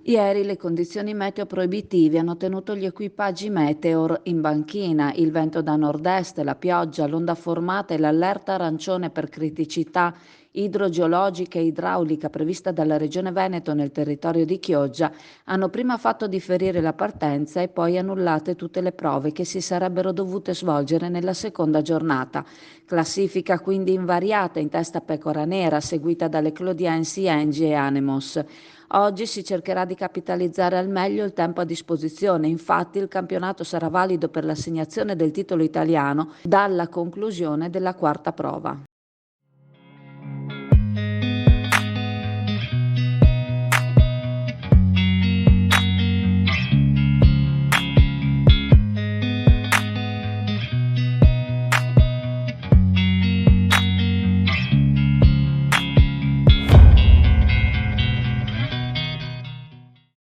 Ieri le condizioni meteo proibitive hanno tenuto gli equipaggi Meteor in banchina. Il vento da nord-est, la pioggia, l'onda formata e l'allerta arancione per criticità idrogeologica e idraulica prevista dalla Regione Veneto nel territorio di Chioggia hanno prima fatto differire la partenza e poi annullate tutte le prove che si sarebbero dovute svolgere nella seconda giornata. Classifica quindi invariata, in testa Pecora Nera, seguita dalle Clodiensi, Engi e Anemos. Oggi si cercherà di capitalizzare al meglio il tempo a disposizione, infatti il campionato sarà valido per l'assegnazione del titolo italiano dalla conclusione della quarta prova.